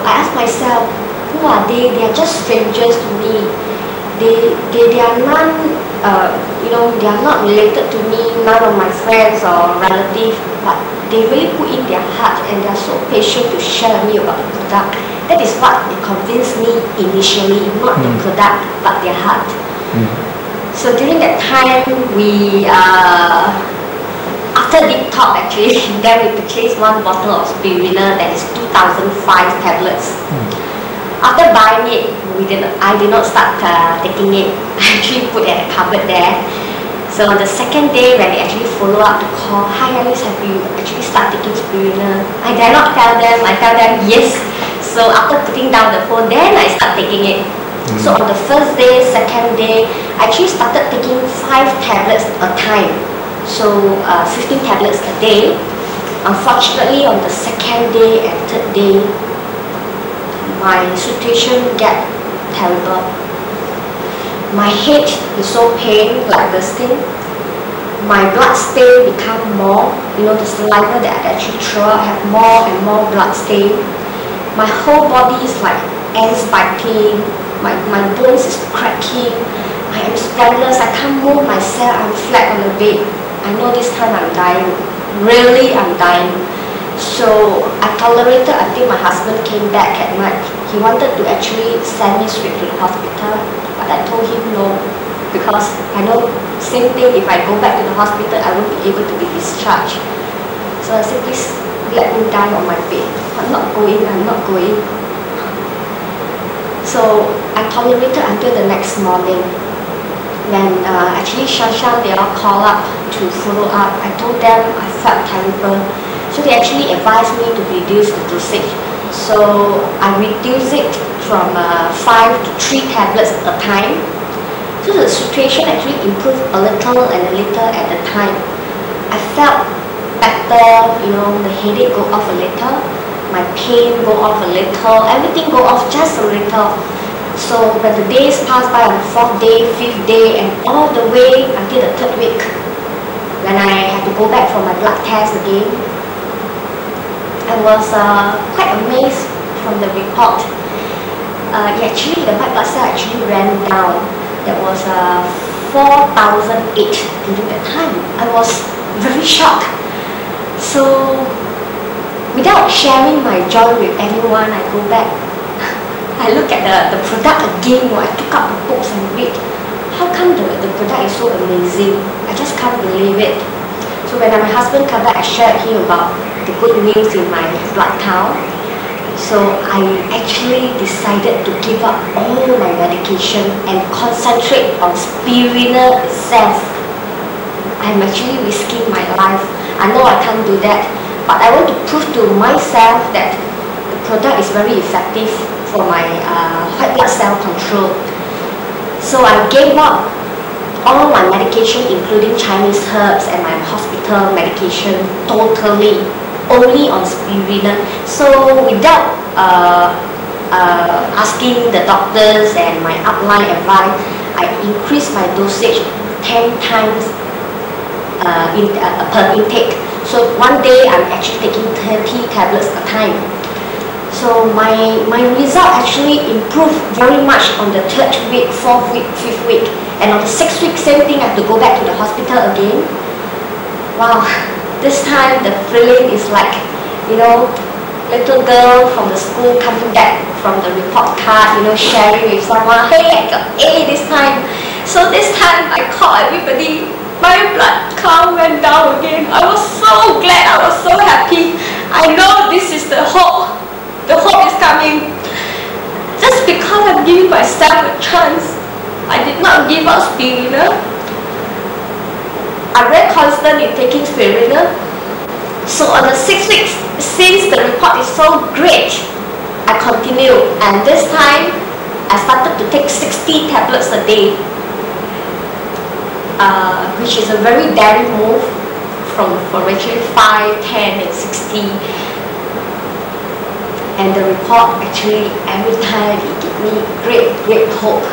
I ask myself, who are they? They are just strangers to me. They are none, they are not related to me, none of my friends or relatives, but they really put in their heart and they are so patient to share with me about the product. That is what convinced me initially, not the product, but their heart. So during that time, we, after deep talk actually, then we purchased one bottle of spirulina that is 2005 tablets. After buying it, I did not start taking it. I actually put it at the cupboard there. So the second day when they actually follow up to call, hi Alice, have you actually started taking spirulina? I dare not tell them. I tell them yes. So after putting down the phone, then I start taking it. So on the first day, second day, I actually started taking 5 tablets a time. So 15 tablets a day. Unfortunately, on the second day and third day, my situation get terrible. My head is so pain, like bursting. My blood stain become more. The saliva that I actually throw out have more and more blood stain. My whole body is like ants biting. My bones is cracking. I am spineless. I can't move myself. I'm flat on the bed. I know this time I'm dying. Really, I'm dying. So I tolerated until my husband came back at night. He wanted to actually send me straight to the hospital, but I told him no, because I know same thing, if I go back to the hospital, I won't be able to be discharged. So I said, please let me die on my bed. I'm not going. So I tolerated until the next morning. When actually Shasha, they all called up to follow up. I told them I felt terrible. So they actually advised me to reduce the dosage. So I reduced it from 5 to 3 tablets a time. So the situation actually improved a little and a little at a time. I felt better, the headache go off a little, my pain go off a little, everything go off just a little. So when the days passed by, on the 4th day, 5th day, and all the way until the 3rd week, when I had to go back for my blood test again, I was quite amazed from the report. The white blood cell actually ran down. There was 4,008 during that time. I was very shocked. So without sharing my joy with anyone, I go back. I look at the product again. I took up the books and read. How come the product is so amazing? I just can't believe it. So when my husband came back, I shared him about the good news in my blood count. So I actually decided to give up all my medication and concentrate on spirulina itself. I'm actually risking my life. I know I can't do that, but I want to prove to myself that the product is very effective for my white blood cell control. So I gave up all my medication, including Chinese herbs and my hospital medication, totally, only on spirulina. So without asking the doctors and my upline advice, I increased my dosage 10 times per intake. So one day I'm actually taking 30 tablets a time. So my result actually improved very much on the 3rd week, 4th week, 5th week. And on the 6th week, same thing, I have to go back to the hospital again. Wow, this time the feeling is like, little girl from the school coming back from the report card, sharing with someone, hey, I got A this time. So this time I called everybody, my blood count went down again. I was so glad, I was so happy. I know this is the hope. The hope is coming. Just because I'm giving myself a chance, I did not give up spirulina. I'm very constant in taking spirulina. So on the 6th week, since the report is so great, I continue. And this time, I started to take 60 tablets a day, which is a very daring move from actually 5, 10, and 60. And the report actually, every time, it gives me great hope.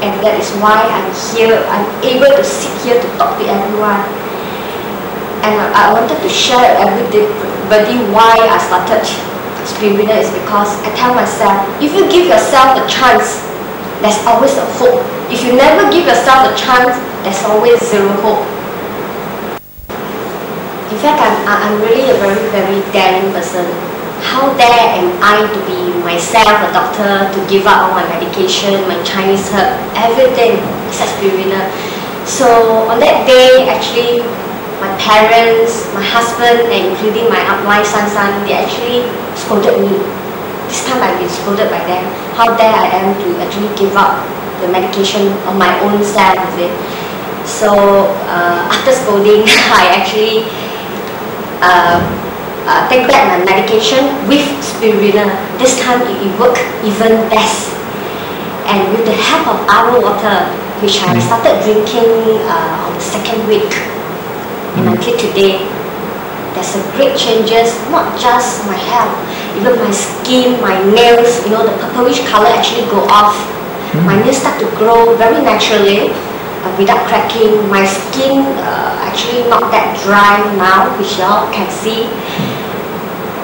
And that is why I'm here. I'm able to sit here to talk to everyone. And I wanted to share with everybody why I started spirulina is because I tell myself, if you give yourself a chance, there's always a hope. If you never give yourself a chance, there's always zero hope. In fact, I'm really a very, very daring person. How dare am I to be myself a doctor, to give up all my medication, my Chinese herb, everything except spirulina. So on that day, actually, my parents, my husband, and including my upline son, they actually scolded me. This time I've been scolded by them. How dare I am to actually give up the medication on my own self, is it? So after scolding, I actually take back my medication with spirulina. This time it worked even best. And with the help of RO water, which I started drinking on the second week, and until today, there's a great changes, not just my health, even my skin, my nails, you know, the purplish color actually go off. My nails start to grow very naturally without cracking. My skin actually not that dry now, which you all can see.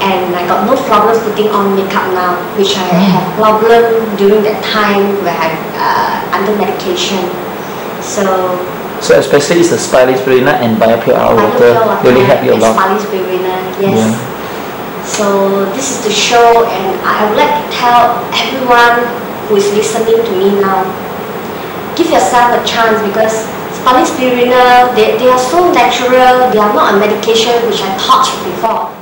And I got no problems putting on makeup now, which I had problem during that time where I'm under medication. So especially it's the spirulina and biopure water really help you a lot. Spirulina, yes. Yeah. So this is the show, and I would like to tell everyone who is listening to me now, give yourself a chance, because spirulina, they are so natural, they are not a medication which I taught before.